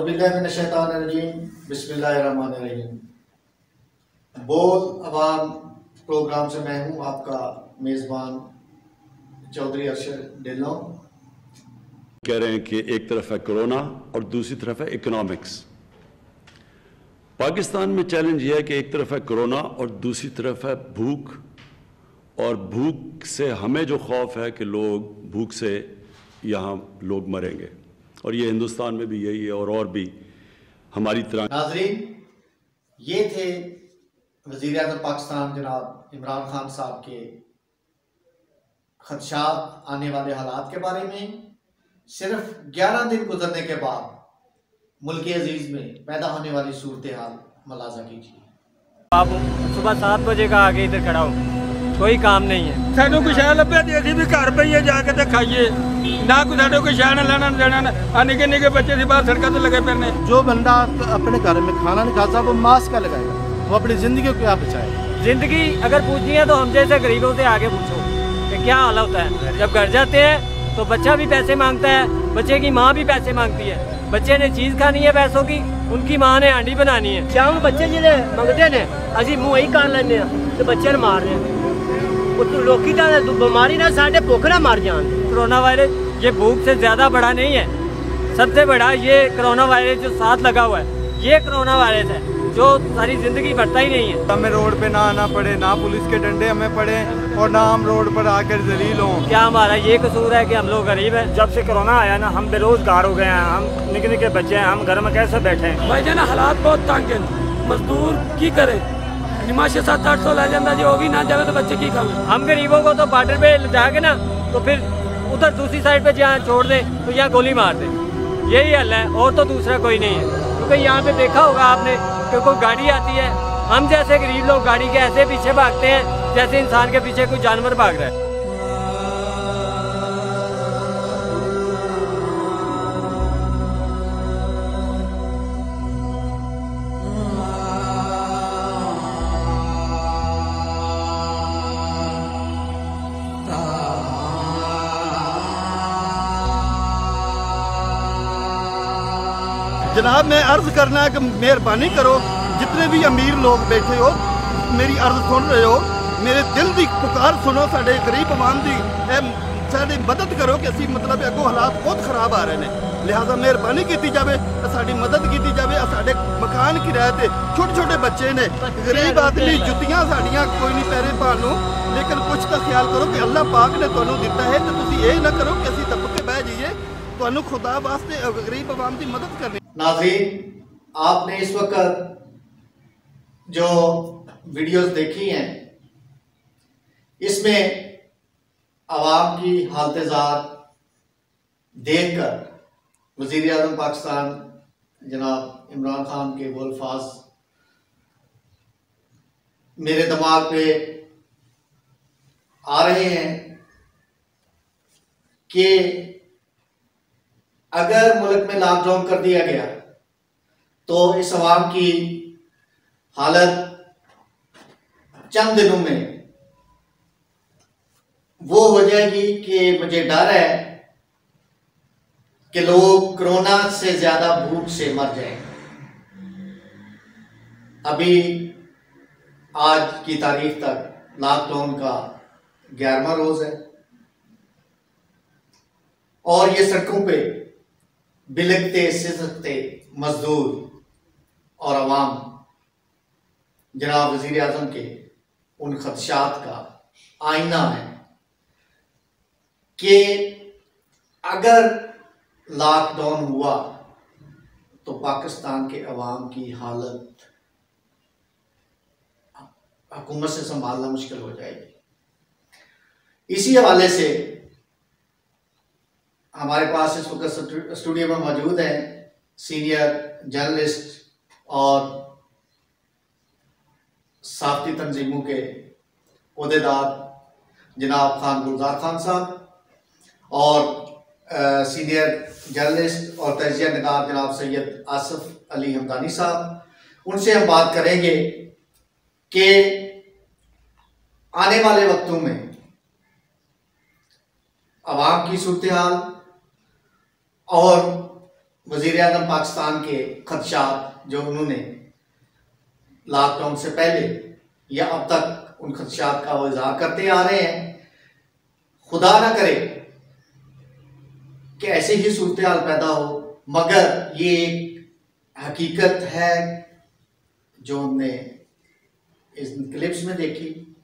औज़ुबिल्लाहिमिनश्शैतानिर्रजीम बिस्मिल्लाहिर्रहमानिर्रहीम। बोल अवाम प्रोग्राम से मैं हूँ आपका मेज़बान चौधरी अरशद ढिल्लों। कह रहे हैं कि एक तरफ है कोरोना और दूसरी तरफ है इकोनॉमिक्स। पाकिस्तान में चैलेंज यह है कि एक तरफ है कोरोना और दूसरी तरफ है भूख, और भूख से हमें जो खौफ है कि लोग भूख से यहाँ लोग मरेंगे, और ये हिंदुस्तान में भी यही है और भी हमारी तरह। नाज़रीन, ये थे वज़ीर आज़म पाकिस्तान जनाब इमरान खान साहब के खदशात आने वाले हालात के बारे में। सिर्फ 11 दिन गुजरने के बाद मुल्क अजीज में पैदा होने वाली सूरत हाल मलाजा कीजिए। आप सुबह 7 बजे का आगे इधर खड़ा हो, कोई काम नहीं है। सानू कुछ है लभे ते असीं भी घर पईए जाके ते खाइए ना, कोई साडे कोई शैन लेना देना। निके निके बच्चे सी बाहर सड़कों ते लगे फिरने। जो बंदा अपने घर में खाना नहीं खाता वो मास्क का लगाएगा, वो अपनी जिंदगी को क्या बचाएगा। जिंदगी अगर पूछनी है तो हम जैसे गरीबों से आगे पूछो कि क्या हाल होता है। जब घर जाते हैं तो बच्चा भी पैसे मांगता है, बच्चे की माँ भी पैसे मांगती है। बच्चे ने चीज़ खानी है पैसों की, उनकी माँ ने हांडी बनानी है। शाम बच्चे जिहड़े मंगते ने असीं मूँह ही कर लेंगे तो बच्चे ने मार रहे हैं। लोकी तो बीमारी ना साढ़े भुख ना मर जान। कोरोना वायरस ये भूख से ज़्यादा बड़ा नहीं है, सबसे बड़ा ये कोरोना वायरस जो साथ लगा हुआ है, ये कोरोना वायरस है जो सारी जिंदगी बढ़ता ही नहीं है। हमें रोड पे ना आना पड़े, ना पुलिस के डंडे हमें पड़े और ना हम रोड पर आकर जलील हों। क्या हमारा ये कसूर है कि हम लोग गरीब हैं? जब से कोरोना आया ना हम बेरोजगार हो गए हैं, हम निके निके बच्चे हैं, हम घर में कैसे बैठे हैं। भाई जान हालात बहुत तंग है, मजदूर की करे निमाशे 700-800 ला जाता जी, होगी ना जावे तो बच्चे की खाएं। हम गरीबों को तो बॉर्डर पे ले जाके ना तो फिर उधर दूसरी साइड पे जहाँ छोड़ दे तो यहाँ गोली मार दे, यही हल है और तो दूसरा कोई नहीं है। क्योंकि यहाँ पे देखा होगा आपने कि कोई गाड़ी आती है, हम जैसे गरीब लोग गाड़ी के ऐसे पीछे भागते हैं जैसे इंसान के पीछे कोई जानवर भाग रहा है। जनाब मैं अर्ज करना है कि मेहरबानी करो, जितने भी अमीर लोग बैठे हो मेरी अर्ज सुन रहे हो, मेरे दिल की पुकार सुनो, साढ़े गरीब आवाम की साड़ी मदद करो कि असी मतलब अगों हालात बहुत खराब आ रहे हैं। लिहाजा मेहरबानी की जाए, साड़ी मदद की जाए। साढ़े मकान किराए ते छोटे छोटे बच्चे ने, गरीब आदमी जुतियां साड़ियां कोई नहीं पैरे पालू, लेकिन कुछ तो ख्याल करो कि अल्लाह पाक ने तुहानू दिता है, तो तुसीं ये ना करो कि असी दब के बह जाइए। तुहानू खुदा वास्ते गरीब आवाम की मदद करनी। नाज़रीन, आपने इस वक्त जो वीडियोस देखी हैं इसमें आवाम की हालत देखकर वज़ीर आज़म पाकिस्तान जनाब इमरान खान के वो अल्फाज मेरे दिमाग पे आ रहे हैं कि अगर मुल्क में लॉकडाउन कर दिया गया तो इस अवाम की हालत चंद दिनों में वो हो जाएगी कि मुझे डर है कि लोग कोरोना से ज्यादा भूख से मर जाएंगे। अभी आज की तारीख तक लॉकडाउन का 11वां रोज है और ये सड़कों पे बिलखते सिसकते मजदूर और अवाम जनाब वज़ीर आज़म के उन खदशात का आईना है कि अगर लॉकडाउन हुआ तो पाकिस्तान के अवाम की हालत हुकूमत से संभालना मुश्किल हो जाएगी। इसी हवाले से हमारे पास इस वक्त स्टूडियो में मौजूद हैं सीनियर जर्नलिस्ट और साफ्ती तंजीमों के ओहदेदार जनाब खान गुलजार खान साहब और सीनियर जर्नलिस्ट और तजिया निगार जनाब सैयद आसिफ अली हमदानी साहब। उनसे हम बात करेंगे कि आने वाले वक्तों में अवाम की सूरत हाल और वज़ीर आज़म पाकिस्तान के खदशात जो उन्होंने लॉकडाउन से पहले या अब तक उन खदशात का वो इज़हार करते आ रहे हैं, खुदा ना करे कि ऐसे ही सूरत हाल पैदा हो, मगर ये एक हकीकत है जो हमने इस क्लिप्स में देखी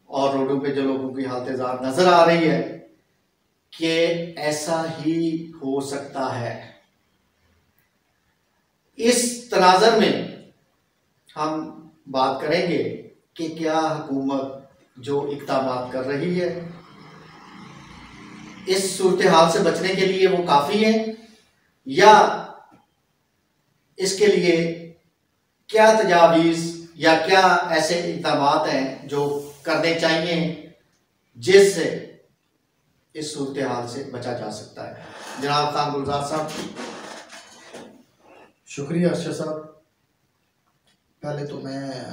और रोडों पे जो लोगों की हालत ज़ार नजर आ रही है कि ऐसा ही हो सकता है। इस तनाज़र में हम बात करेंगे कि क्या हुकूमत जो इक़दाम कर रही है इस सूरत हाल से बचने के लिए वो काफ़ी है, या इसके लिए क्या तजावीज़ या क्या ऐसे इक़दाम हैं जो करने चाहिए जिससे इस सूरत हाल से बचा जा सकता है। जनाब खान गुलजार साहब। शुक्रिया अर्शद साहब। पहले तो मैं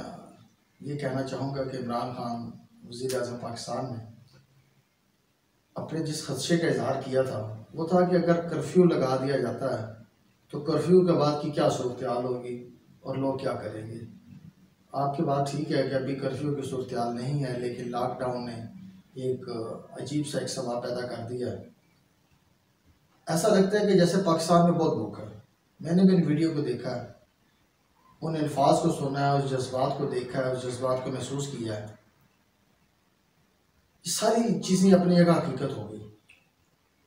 ये कहना चाहूँगा कि इमरान खान वज़ीर आज़म पाकिस्तान ने अपने जिस खदशे का इजहार किया था वो था कि अगर कर्फ्यू लगा दिया जाता है तो कर्फ्यू के बाद की क्या सूरत हाल होगी और लोग क्या करेंगे। आपकी बात ठीक है कि अभी कर्फ्यू की सूरत हाल नहीं है, लेकिन लॉकडाउन ने एक अजीब सा एक समा पैदा कर दिया है। ऐसा लगता है कि जैसे पाकिस्तान में बहुत भूख है। मैंने भी इन वीडियो को देखा है, उन अल्फाज को सुना है, उस जज्बात को देखा है, उस जज्बात को महसूस किया है। सारी चीज़ें अपनी जगह हकीकत हो गई,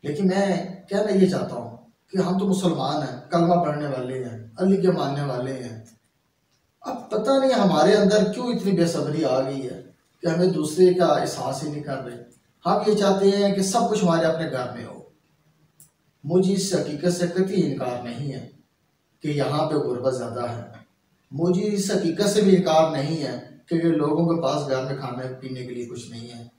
लेकिन मैं कहना ये चाहता हूँ कि हम तो मुसलमान हैं, कलमा पढ़ने वाले हैं, अली के मानने वाले हैं। अब पता नहीं हमारे अंदर क्यों इतनी बेसब्री आ गई है कि हमें दूसरे का एहसास ही नहीं कर रहे। हम ये चाहते हैं कि सब कुछ हमारे अपने घर में हो। मुझे इस हकीकत से कतई इनकार नहीं है कि यहाँ पे गुर्बत ज़्यादा है। मुझे इस हकीकत से भी इनकार नहीं है कि लोगों के पास घर में खाने पीने के लिए कुछ नहीं है।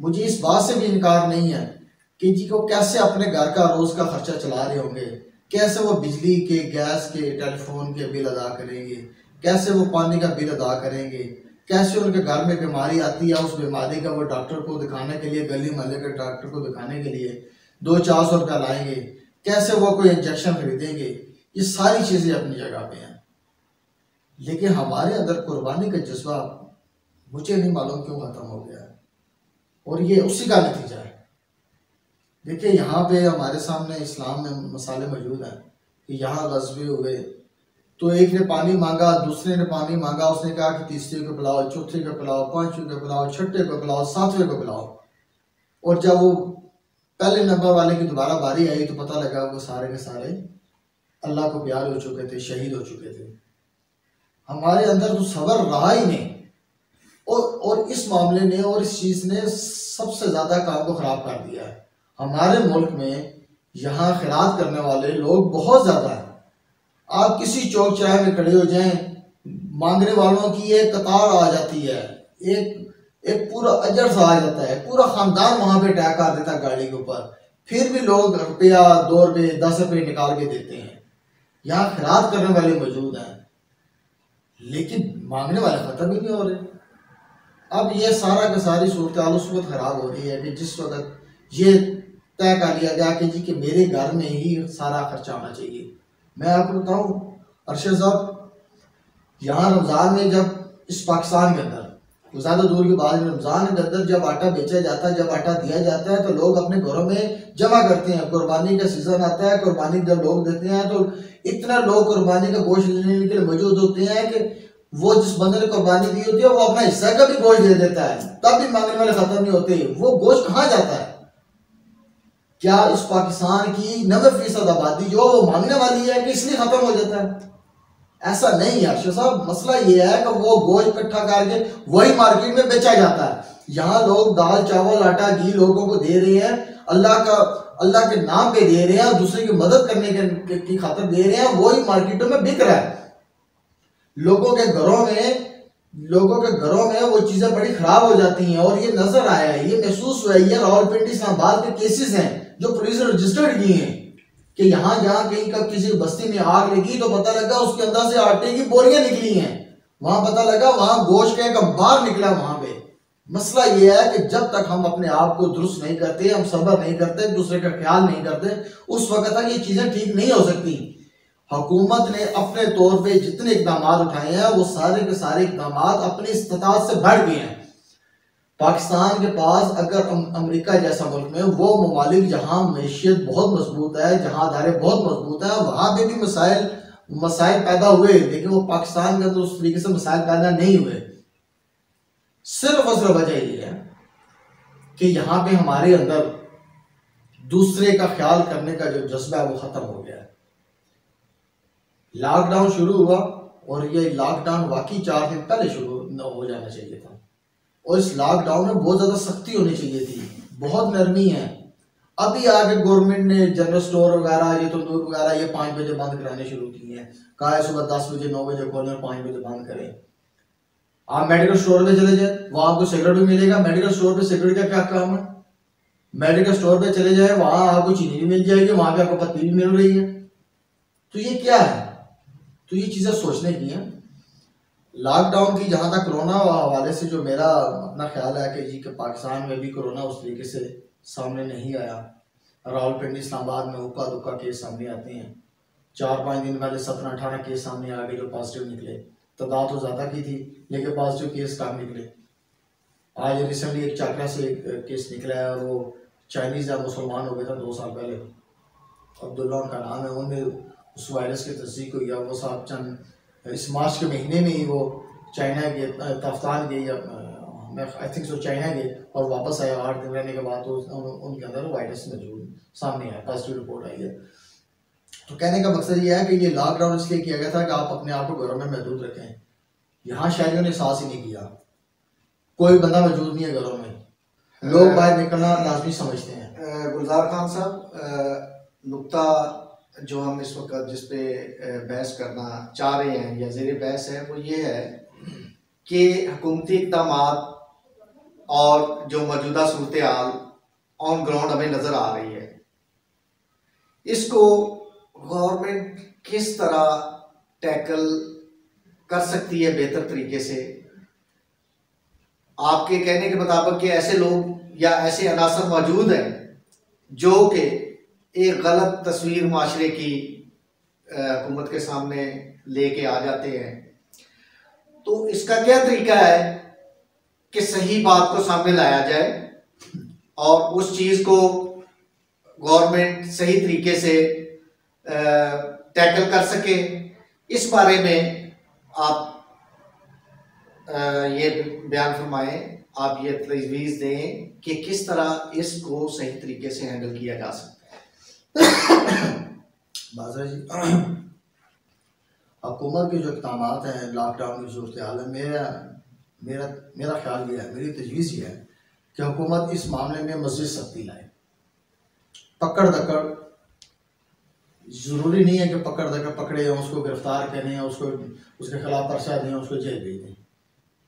मुझे इस बात से भी इनकार नहीं है कि जी को कैसे अपने घर का रोज़ का खर्चा चला रहे होंगे, कैसे वो बिजली के, गैस के, टेलीफोन के बिल अदा करेंगे, कैसे वो पानी का बिल अदा करेंगे, कैसे उनके घर में बीमारी आती है, उस बीमारी का वो डॉक्टर को दिखाने के लिए, गली मोहल्ले के डॉक्टर को दिखाने के लिए 200-400 रुपया लाएंगे, कैसे वो कोई इंजेक्शन खरीदेंगे। ये सारी चीज़ें अपनी जगह पे हैं, लेकिन हमारे अंदर कुर्बानी का जज्बा मुझे नहीं मालूम क्यों ख़त्म हो गया है, और ये उसी का नतीजा है। देखिए यहाँ पे हमारे सामने इस्लाम में मसाले मौजूद हैं कि यहाँ ग़ज़वे हुए तो एक ने पानी मांगा, दूसरे ने पानी मांगा, उसने कहा कि तीसरे को पिलाओ, चौथे को पिलाओ, पांचवें को पिलाओ, छठे को पिलाओ, सातवें को पिलाओ। और जब वो पहले नंबर वाले की दोबारा बारी आई तो पता लगा वो सारे के सारे अल्लाह को प्यार हो चुके थे, शहीद हो चुके थे। हमारे अंदर तो सब्र रहा ही नहीं, और इस मामले ने और इस चीज़ ने सबसे ज़्यादा काम को ख़राब कर दिया है। हमारे मुल्क में यहाँ खिरात करने वाले लोग बहुत ज़्यादा हैं। आप किसी चौक चौराहे में खड़े हो जाएं, मांगने वालों की एक कतार आ जाती है, एक पूरा अजर सा आ जाता है, पूरा ख़ानदान वहाँ पे अटैक कर देता है गाड़ी के ऊपर, फिर भी लोग रुपया, 2 रुपये, 10 रुपये निकाल के देते हैं। यहाँ खिरात करने वाले मौजूद हैं, लेकिन मांगने वाले ख़त्म ही नहीं हो रहे। अब ये सारा का सारी सूरत हाल उस वक्त ख़राब हो रही है कि जिस वक्त ये तय कर लिया गया कि जी कि मेरे घर में ही सारा खर्चा आना चाहिए। मैं आपको बताऊं अरशद साहब, यहाँ रमज़ान में जब इस पाकिस्तान के अंदर ज़्यादा दूर की बात, रमज़ान के अंदर जब आटा बेचा जाता है, जब आटा दिया जाता है तो लोग अपने घरों में जमा करते हैं। कुर्बानी का सीज़न आता है, कुर्बानी जब लोग देते हैं तो इतना लोग कुर्बानी का गोश्त लेने के लिए मौजूद होते हैं कि वो जिस बंदे ने कुर्बानी दी होती है वो अपना हिस्सा का भी गोश्त दे देता है, तब भी मांगने वाले ख़त्म नहीं होते। वो गोश्त कहाँ जाता है? क्या इस पाकिस्तान की 90% आबादी जो वो मांगने वाली है कि इसलिए खत्म हो जाता है? ऐसा नहीं है अर्शद साहब। मसला ये है कि वो गोश्त इकट्ठा करके वही मार्केट में बेचा जाता है। यहाँ लोग दाल, चावल, आटा, घी लोगों को दे रहे हैं, अल्लाह के नाम पे दे रहे हैं, दूसरे की मदद करने की खातिर दे रहे हैं, वही मार्केटों में बिक रहा है। लोगों के घरों में वो चीज़ें बड़ी ख़राब हो जाती हैं, और ये नज़र आया है, ये महसूस हुआ है। ये रावलपिंडी इस्लामाबाद के केसेस हैं जो पुलिस ने रजिस्टर्ड किए हैं कि यहाँ जहाँ कहीं का किसी बस्ती में आग लगी तो पता लगा उसके अंदर से आटे की बोरियां निकली हैं। वहां पता लगा वहां गोश्त का एक अंबार निकला। वहां पे मसला ये है कि जब तक हम अपने आप को दुरुस्त नहीं करते, हम सब्र नहीं करते, दूसरे का ख्याल नहीं करते, उस वक्त तक ये चीज़ें ठीक नहीं हो सकती। हुकूमत ने अपने तौर पे जितने इकदाम उठाए हैं वो सारे के सारे इकदाम अपनी इस्तिताअत से बढ़ गए हैं। पाकिस्तान के पास अगर अमेरिका जैसा मुल्क में वो ममालिक जहाँ मैशियत बहुत मजबूत है, जहाँ अदारे बहुत मजबूत है, वहाँ पे भी मसाइल पैदा हुए, लेकिन वो पाकिस्तान के अंदर उस तरीके से मसाइल पैदा नहीं हुए। सिर्फ और सिर्फ वजह ये है कि यहाँ पे हमारे अंदर दूसरे का ख्याल करने का जो जज्बा है वो खत्म हो गया है। लॉकडाउन शुरू हुआ और ये लॉकडाउन वाकई 4 दिन पहले शुरू हो जाना चाहिए था, और इस लॉकडाउन में बहुत ज़्यादा सख्ती होनी चाहिए थी, बहुत नरमी है। अभी आगे गवर्नमेंट ने जनरल स्टोर वगैरह, ये तंदूर वगैरह, ये 5 बजे बंद कराने शुरू किए हैं। कहा है सुबह 10 बजे 9 बजे खोलें और 5 बजे बंद करें। आप मेडिकल स्टोर पे चले जाए, वहाँ आपको सिगरेट भी मिलेगा। मेडिकल स्टोर पे सिगरेट का क्या काम है? मेडिकल स्टोर पे चले जाए, वहाँ आपको चीनी भी मिल जाएगी, वहाँ पे आपको पत्ती भी मिल रही है। तो ये क्या है? तो ये चीज़ें सोचने की हैं। लॉकडाउन की जहाँ तक कोरोना हवाले से जो मेरा अपना ख्याल है कि जी कि पाकिस्तान में भी कोरोना उस तरीके से सामने नहीं आया। रावलपिंडी इस्लामाबाद में हुक्का दुक्का केस सामने आते हैं। 4-5 दिन पहले 17-18 केस सामने आ गए जो पॉजिटिव निकले। तादाद तो ज़्यादा की थी लेकिन पॉजिटिव केस कम निकले। आज रिसेंटली एक चाकरा से एक केस निकला है और वो चाइनीज़ है, मुसलमान हो गया था 2 साल पहले। अब्दुल्ला उनका नाम है। उनमें उस वायरस की तस्दीक हुई है। वो साहब चंद इस मार्च के महीने में ही वो चाइना गए, तफ्तान गए, आई थिंक सो चाइना गए और वापस आए। 8 दिन रहने के बाद तो उनके अंदर वायरस मौजूद सामने आया, पॉजिटिव रिपोर्ट आई है। तो कहने का मकसद ये है कि ये लॉकडाउन इसलिए किया गया था कि आप अपने आप को घरों में महदूद रखें। यहाँ शहरियों ने साहस ही नहीं किया, कोई बंदा मौजूद नहीं है घरों में, लोग बाहर निकलना लाजमी समझते हैं। गुलजार खान साहब, नुक्ता जो हम इस वक्त जिस पे बहस करना चाह रहे हैं या ज़ेर बहस है वो ये है कि हुकूमती इक़दाम और जो मौजूदा सूरत हाल ऑन ग्राउंड हमें नज़र आ रही है, इसको गवर्नमेंट किस तरह टैकल कर सकती है बेहतर तरीके से। आपके कहने के मुताबिक कि ऐसे लोग या ऐसे अनासर मौजूद हैं जो कि एक गलत तस्वीर माशरे की हुकूमत के सामने लेके आ जाते हैं, तो इसका क्या तरीका है कि सही बात को सामने लाया जाए और उस चीज़ को गवर्नमेंट सही तरीके से टैकल कर सके। इस बारे में आप ये बयान फरमाएं, आप ये तजवीज़ दें कि किस तरह इसको सही तरीके से हैंडल किया जा सकता है। बादशाह जी, हुकूमत के जो इक़दाम हैं लॉकडाउन की सूरत हाल में, मेरा ख्याल ये है, मेरी तजवीज़ ये है कि हुकूमत इस मामले में मज़ीद सख्ती लाए। पकड़ दकड़ ज़रूरी नहीं है कि पकड़ दकड़ पकड़े, उसको गिरफ्तार करें, उसको उसके खिलाफ पर्चा दें, उसको जेल भेज दें।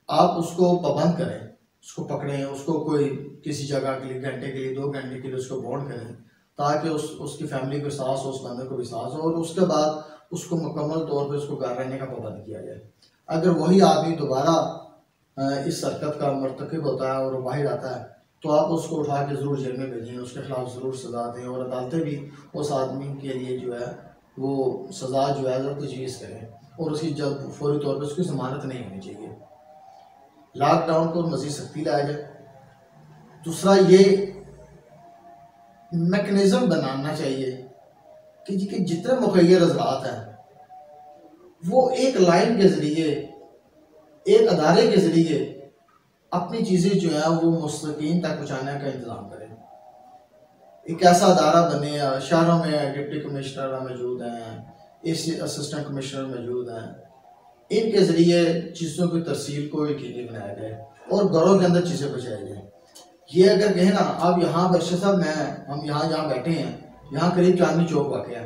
आप उसको पाबंद करें, उसको पकड़ें, उसको कोई किसी जगह के लिए घंटे के लिए 2 घंटे के लिए उसको बॉन्ड करें ताकि उसकी फैमिली को एहसास हो, उस बंदे को भी एहसास हो, और उसके बाद उसको मुकम्मल तौर पे उसको घर रहने का पाबंद किया जाए। अगर वही आदमी दोबारा इस हरकत का मर्तकब होता है और बाहर आता है तो आप उसको उठा के ज़रूर जेल में भेजें, उसके खिलाफ ज़रूर सज़ा दें और अदालतें भी उस आदमी के लिए जो है वो सज़ा जो है वो तजवीज़ करें और उसकी जब फौरी तौर पर उसकी ज़मानत नहीं होनी चाहिए। लॉकडाउन को मज़ीद सख्ती लाया जाए। दूसरा ये मैकेनिज़्म बनाना चाहिए कि जी के जितने मुखय्यर हज़रात हैं वो एक लाइन के ज़रिए, एक अदारे के ज़रिए अपनी चीज़ें जो है वो मुस्तकीन तक पहुँचाने का इंतज़ाम करें। एक ऐसा अदारा बने, शहरों में डिप्टी कमिश्नर मौजूद हैं, असिस्टेंट कमिश्नर मौजूद हैं, इनके ज़रिए चीज़ों की तरसील को यकीनी बनाया जाए और घरों के अंदर चीज़ें पहुँचाई जाए। ये अगर कहें ना, आप यहाँ बख्शा साहब हम यहाँ जहाँ बैठे हैं, यहाँ करीब चांदनी चौक वाक़ है,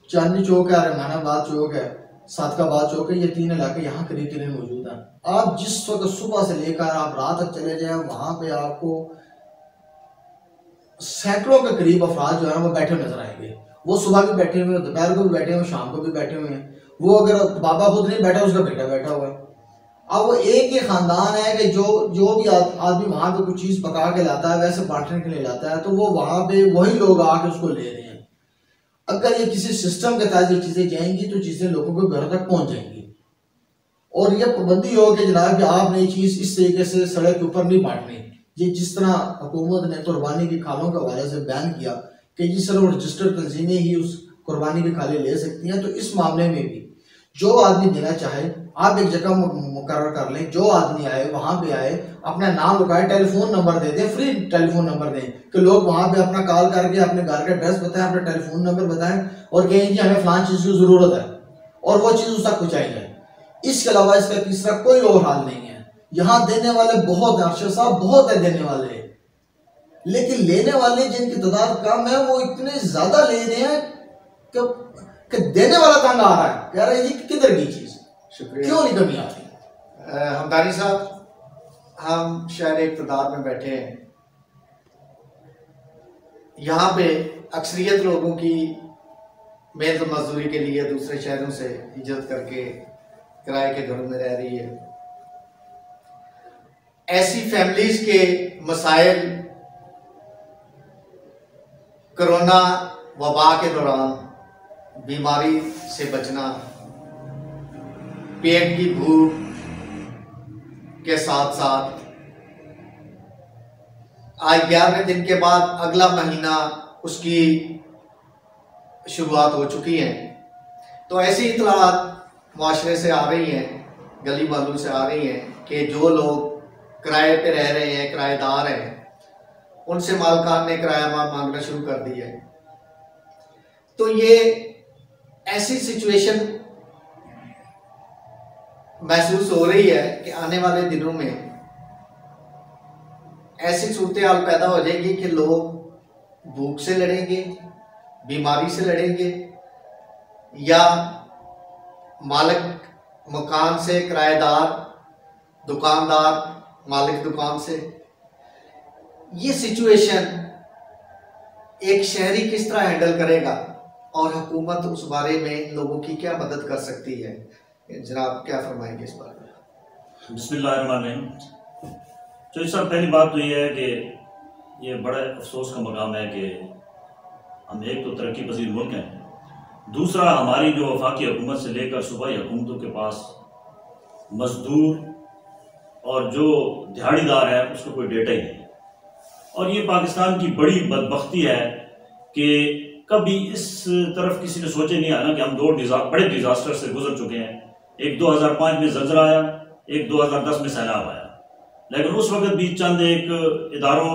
चांदनी चौक है, रहमानाबाद चौक है, सादकाबाद चौक है, ये 3 इलाके यहाँ करीब मौजूद हैं। आप जिस वक्त सुबह से लेकर आप रात तक चले जाएं, वहाँ पे आपको सैकड़ों के करीब अफराद जो है वो बैठे नजर आएंगे। वो सुबह भी बैठे हुए हैं, दोपहर को भी बैठे हुए हैं, शाम को भी बैठे हुए हैं। वो अगर बाबा खुद नहीं बैठा, उसका बेटा बैठा हुआ है। अब वो एक ही खानदान है कि जो भी आदमी वहां पे कुछ चीज पका के लाता है वैसे बांटने के लिए लाता है, तो वो वहां पे वही लोग आके उसको ले रहे हैं। अगर ये किसी सिस्टम के तहत ये चीजें जाएंगी तो चीजें लोगों के घर तक पहुंच जाएंगी, और ये पाबंदी हो कि जनाब कि आपने ये चीज इस तरीके से सड़क के ऊपर नहीं बांटनी। ये जिस तरह हुकूमत ने कुर्बानी की खालों के हवाले से बैन किया कि जी सिर्फ रजिस्टर्ड तंजीमें ही उस कुर्बानी की खालें ले सकती हैं, तो इस मामले में भी जो आदमी देना चाहे आप एक जगह मुकर्रर कर लें, जो आदमी आए वहां पे आए, अपना नाम लिखाए, टेलीफोन नंबर दे दें, फ्री टेलीफोन नंबर दें कि लोग वहां पे अपना कॉल करके अपने घर का एड्रेस बताएं, अपना टेलीफोन नंबर बताएं और कहें कि हमें फलां चीज की जरूरत है और वो चीज उस तक पहुंचाई जाए। इसके अलावा इसका तीसरा कोई और हाल नहीं है। यहाँ देने वाले बहुत हैं, अरशद साहब बहुत है देने वाले, लेकिन लेने वाले जिनकी तादाद कम है वो इतने ज्यादा ले रहे हैं कि देने वाला तंग आ रहा है, कह रहा है जी किधर की चीज, शुक्रिया, क्यों नहीं कमी आती। हमदानी साहब, हम शहर इक़्तिदार में बैठे हैं, यहाँ पे अक्सरियत लोगों की मेहनत मजदूरी के लिए दूसरे शहरों से हिजरत करके किराए के घरों में रह रही है। ऐसी फैमिलीज के मसाइल कोरोना वबा के दौरान बीमारी से बचना, पेट की भूख के साथ साथ आज 11वें दिन के बाद अगला महीना उसकी शुरुआत हो चुकी है। तो ऐसी इतलात माशरे से आ रही हैं, गली मोहल्लों से आ रही हैं कि जो लोग किराए पे रह रहे हैं, किराएदार हैं, उनसे मालकान ने किराया मांगना शुरू कर दिया है। तो ये ऐसी सिचुएशन महसूस हो रही है कि आने वाले दिनों में ऐसी सूरत हाल पैदा हो जाएगी कि लोग भूख से लड़ेंगे, बीमारी से लड़ेंगे, या मालिक मकान से किराएदार, दुकानदार मालिक दुकान से। ये सिचुएशन एक शहरी किस तरह हैंडल करेगा और हुकूमत उस बारे में लोगों की क्या मदद कर सकती है, जनाब क्या फरमाएंगे इस बारे में? बिस्मिल्लाहिर्रहमानिर्रहीम। तो इस पहली बात तो ये है कि ये बड़ा अफसोस का मकाम है कि हम एक तो तरक्की पसीर मुल्क हैं, दूसरा हमारी जो वफाकी हुकूमत से लेकर सूबाई हुकूमतों के पास मजदूर और जो दिहाड़ीदार है उसका कोई डेटा ही नहीं। और ये पाकिस्तान की बड़ी बदबख्ती है कि कभी इस तरफ किसी ने सोचे नहीं आना कि हम दो बड़े डिजास्टर से गुजर चुके हैं। एक 2005 में ज़लज़ला आया, एक 2010 में सैलाब आया, लेकिन उस वक्त भी चंद एक इदारों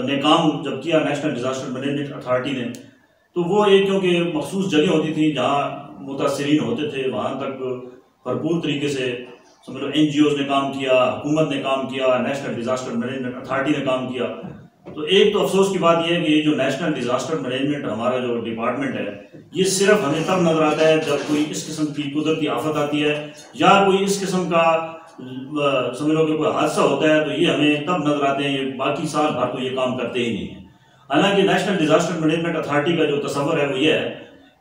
ने काम जब किया, नेशनल डिजास्टर मैनेजमेंट अथॉरिटी ने, तो वो एक क्योंकि मखसूस जगह होती थी जहाँ मुतासरीन होते थे, वहाँ तक भरपूर तरीके से समझ लो NGOs ने काम किया, हुकूमत ने काम किया, नेशनल डिजास्टर मैनेजमेंट अथॉरिटी ने काम किया। तो एक तो अफसोस की बात यह है कि ये जो नेशनल डिजास्टर मैनेजमेंट हमारा जो डिपार्टमेंट है, ये सिर्फ हमें तब नजर आता है जब कोई इस किस्म की कुदरती आफत आती है या कोई इस किस्म का समझ लो कि कोई हादसा होता है, तो ये हमें तब नजर आते हैं। ये बाकी साल भर तो ये काम करते ही नहीं है। हालांकि नेशनल डिजास्टर मैनेजमेंट अथॉरिटी का जो तस्वर है वो ये है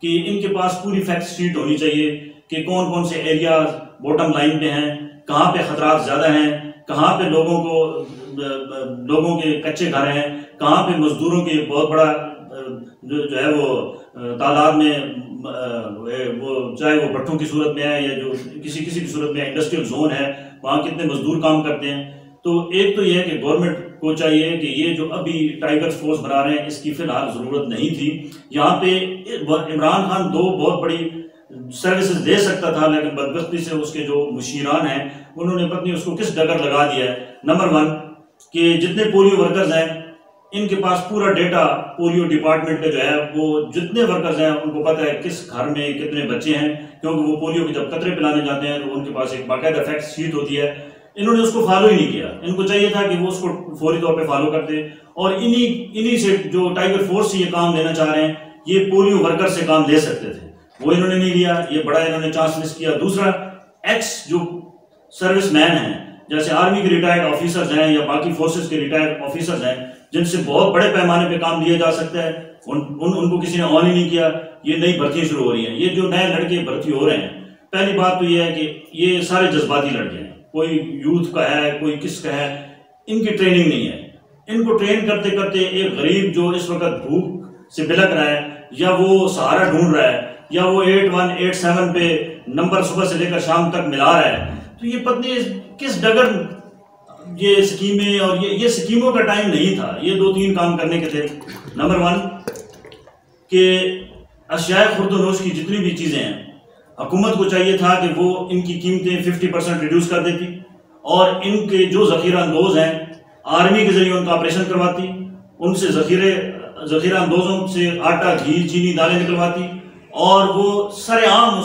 कि इनके पास पूरी फैक्ट शीट होनी चाहिए कि कौन कौन से एरियाज बॉटम लाइन पे हैं, कहाँ पे खतरात ज़्यादा हैं, कहाँ पे लोगों के कच्चे घर हैं, कहाँ पे मजदूरों के बहुत बड़ा जो है वो तादाद में वो चाहे वो भट्टों की सूरत में है या जो किसी की सूरत में इंडस्ट्रियल जोन है, वहाँ कितने मजदूर काम करते हैं। तो एक तो ये है कि गवर्नमेंट को चाहिए कि ये जो अभी टाइगर फोर्स बना रहे हैं इसकी फिलहाल ज़रूरत नहीं थी। यहाँ पे इमरान खान दो बहुत बड़ी सर्विसेज दे सकता था, लेकिन बदबख्ती से उसके जो मुशीरान हैं उन्होंने पत्नी उसको किस डगर लगा दिया है। नंबर 1 कि जितने पोलियो वर्कर्स हैं इनके पास पूरा डेटा पोलियो डिपार्टमेंट का जो है वो जितने वर्कर्स हैं उनको पता है किस घर में कितने बच्चे हैं, क्योंकि वो पोलियो के जब कतरे पिलाने जाते हैं तो उनके पास एक बाकायदा फैक्ट शीट होती है। इन्होंने उसको फॉलो ही नहीं किया। इनको चाहिए था कि वो उसको फौरी तौर पे फॉलो करते, और इन्हीं से जो टाइगर फोर्स से ये काम लेना चाह रहे हैं ये पोलियो वर्कर से काम ले सकते थे, वो इन्होंने नहीं लिया। ये बड़ा इन्होंने चांस मिस किया। दूसरा, एक्स जो सर्विसमैन हैं, जैसे आर्मी के रिटायर्ड ऑफिसर्स हैं या बाकी फोर्सेस के रिटायर्ड ऑफिसर्स हैं जिनसे बहुत बड़े पैमाने पे काम लिया जा सकता है, उनको किसी ने ऑन ही नहीं किया। ये नई भर्तियां शुरू हो रही हैं। ये जो नए लड़के भर्ती हो रहे हैं, पहली बात तो ये है कि ये सारे जज्बाती लड़के हैं। कोई यूथ का है, कोई किसका है, इनकी ट्रेनिंग नहीं है। इनको ट्रेन करते करते एक गरीब जो इस वक्त भूख से बिलक रहा है, या वो सहारा ढूंढ रहा है, या वो 8187 पे नंबर सुबह से लेकर शाम तक मिला रहा है, तो ये पत्नी किस डगर ये स्कीमें, और ये स्कीमों का टाइम नहीं था। ये 2-3 काम करने के थे। नंबर 1 कि अशिया खुर्दनोश की जितनी भी चीज़ें हैं, हुकूमत को चाहिए था कि वो इनकी कीमतें 50% रिड्यूस कर देती, और इनके जो ज़ख़ीरा अंदोज़ हैं आर्मी के ज़रिए उनका ऑपरेशन करवाती, उनसे ज़ख़ीरा अंदोज़ों से आटा, घी, चीनी, दालें निकलवाती, और वो सरेआम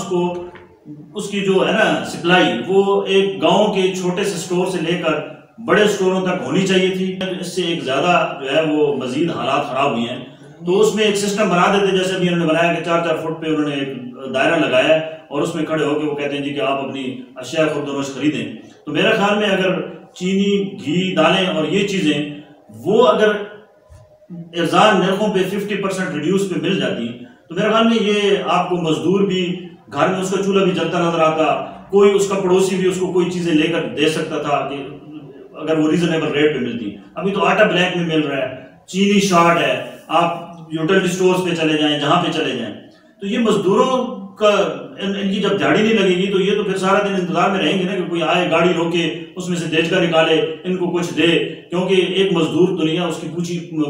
उसकी जो है ना सप्लाई, वो एक गांव के छोटे से स्टोर से लेकर बड़े स्टोरों तक होनी चाहिए थी। इससे एक ज़्यादा जो है वो मज़ीद हालात ख़राब हुए हैं। तो उसमें एक सिस्टम बना देते, जैसे अभी उन्होंने बनाया कि 4-4 फुट पे उन्होंने एक दायरा लगाया है, और उसमें खड़े होकर वो कहते हैं जी कि आप अपनी अशिया खुर्दनोश खरीदें। तो मेरे ख्याल में अगर चीनी, घी, दालें और ये चीज़ें वो अगर एग्जाम नरखों पे 50% रिड्यूस पे मिल जाती, तो मेरे ख्याल में ये आपको मजदूर भी घर में उसका चूल्हा भी जलता नजर आता, कोई उसका पड़ोसी भी उसको कोई चीज़ें लेकर दे सकता था कि अगर वो रीजनेबल रेट पे मिलती। अभी तो आटा ब्लैक में मिल रहा है, चीनी शॉर्ट है, आप यूटिलिटी स्टोर्स पे चले जाएं, जहां पे चले जाएं, तो ये मजदूरों का इनकी जब झाड़ी नहीं लगेगी तो ये तो फिर सारा दिन इंतजार में रहेंगे ना कि कोई आए, गाड़ी रोके, उसमें से देचका निकाले, इनको कुछ दे, क्योंकि एक मजदूर तो नहीं है, उसकी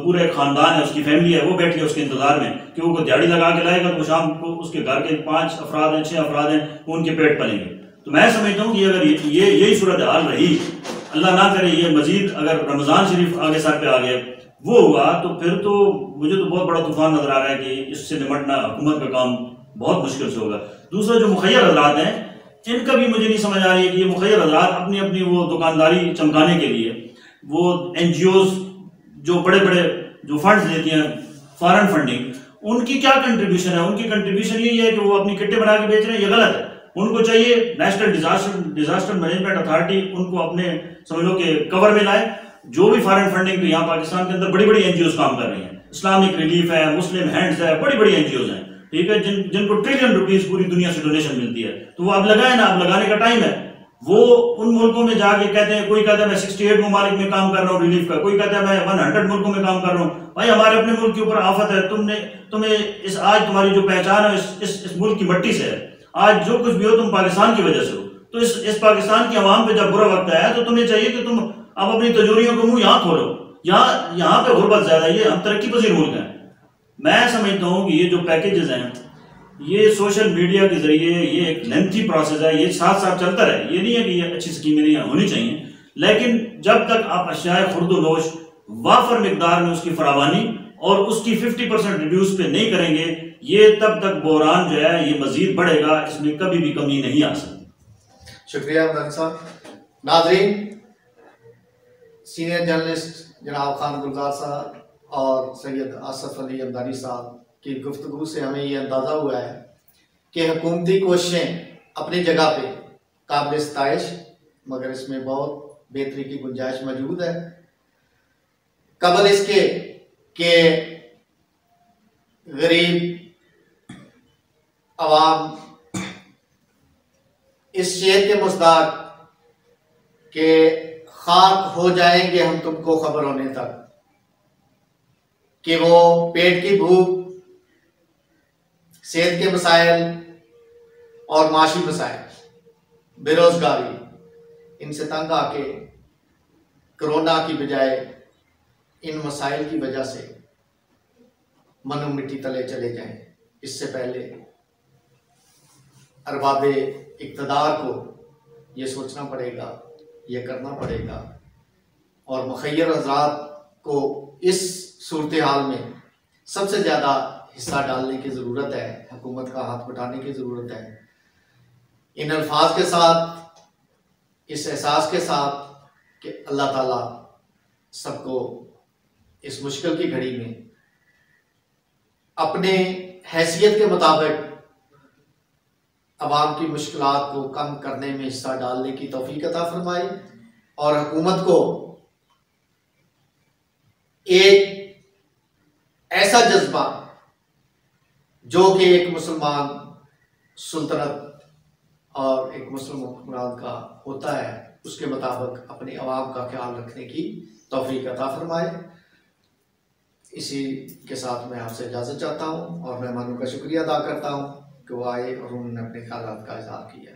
पूरे खानदान है, उसकी फैमिली है, वो बैठी है उसके इंतजार में कि वो दिहाड़ी लगा के लाएगा तो शाम को उसके घर के 5 अफराद हैं, 6 अफराद हैं, वो उनके पेट पलेंगे। तो मैं समझता हूँ कि अगर यही सूरत हाल रही, अल्लाह ना करे ये मजीद अगर रमज़ान शरीफ आगे सर पे आ गया, वो हुआ, तो फिर तो मुझे तो बहुत बड़ा तूफान नजर आ रहा है कि इससे निपटना हुकूमत का काम बहुत मुश्किल से होगा। दूसरा, जो मुखैर हजरात हैं, इनका भी मुझे नहीं समझ आ रही है कि ये मुखैर हजरात अपनी अपनी वो दुकानदारी चमकाने के लिए वो NGOs जो बड़े बड़े जो फंड्स देती हैं, फॉरेन फंडिंग, उनकी क्या कंट्रीब्यूशन है? उनकी कंट्रीब्यूशन यही है कि वो अपनी किट्टे बना के बेच रहे हैं, ये गलत है। उनको चाहिए नेशनल डिजास्टर मैनेजमेंट अथॉरिटी उनको अपने समझ लो कि कवर में लाए। जो भी फॉरेन फंडिंग तो यहाँ पाकिस्तान के अंदर बड़ी बड़ी NGOs काम कर रही हैं, इस्लामिक रिलीफ है, मुस्लिम हैंड्स है, बड़ी बड़ी NGOs हैं, ठीक है, जिनको ट्रिलियन रुपीस पूरी दुनिया से डोनेशन मिलती है। तो वो अब लगाए ना, अब लगाने का टाइम है। वो उन मुल्कों में जाके कहते हैं, कोई कहता है मैं 68 ममालिक में काम कर रहा हूँ रिलीफ का, कोई कहता है मैं 100 मुल्कों में काम कर रहा हूँ। भाई हमारे अपने मुल्क के ऊपर आफत है, तुम्हें आज तुम्हारी जो पहचान है इस मुल्क की मट्टी से है। आज जो कुछ भी हो तुम पाकिस्तान की वजह से हो। तो इस पाकिस्तान की आवाम पे जब बुरा वक्त आया तो तुम्हें चाहिए कि तुम अब अपनी तिजोरियों को मुंह यहाँ खोलो। यहाँ पे गुर्बत ज्यादा है, ये हम तरक्की पजीर मुल्क हैं। मैं समझता हूँ कि ये जो पैकेजेस हैं, ये सोशल मीडिया के जरिए ये एक लेंथी प्रोसेस है, ये साथ साथ चलता रहे। ये नहीं है कि ये अच्छी स्कीमें नहीं होनी चाहिए, लेकिन जब तक आप अशियाए खुर्दनोश वाफर मिकदार में उसकी फरावानी और उसकी 50% रिड्यूस पे नहीं करेंगे, ये तब तक बहरान जो है ये मजीद बढ़ेगा, इसमें कभी भी कमी नहीं आ सकती। शुक्रिया मदन साहब। नाज़रीन, सीनियर जर्नलिस्ट जनाब खान गुलजार साहब और सैयद आसफ अली अब्दाली साहब की गुफ्तगू से हमें ये अंदाज़ा हुआ है कि हुकूमती कोशिशें अपनी जगह पे काबिल सताइश, मगर इसमें बहुत बेहतरी की गुंजाइश मौजूद है। कबल इसके कि गरीब अवाम इस शेर के मुस्ताक के खाक हो जाएंगे हम तुमको खबर होने तक, कि वो पेट की भूख, सेहत के मसाइल और माशी मसाइल, बेरोजगारी, इनसे तंग आके कोरोना की बजाय इन मसाइल की वजह से मनो मिट्टी तले चले जाएं। इससे पहले अरबाबे इक़्तिदार को ये सोचना पड़ेगा, ये करना पड़ेगा, और मुखय्यर हज़रात को इस सूरत हाल में सबसे ज़्यादा हिस्सा डालने की ज़रूरत है, हुकूमत का हाथ बटाने की ज़रूरत है। इन अल्फाज के साथ, इस एहसास के साथ कि अल्लाह ताला सबको इस मुश्किल की घड़ी में अपने हैसियत के मुताबिक अवाम की मुश्किलात को कम करने में हिस्सा डालने की तौफीक अता फरमाए, और हुकूमत को एक ऐसा जज्बा जो कि एक मुसलमान सुल्तनत और एक मुस्लिम हुक्मरान का होता है, उसके मुताबिक अपनी आवाम का ख्याल रखने की तौफीक अता फरमाए। इसी के साथ मैं आपसे इजाज़त चाहता हूँ और मेहमानों का शुक्रिया अदा करता हूँ कि वो आए और उन्होंने अपने ख्यालात का इज़हार किया।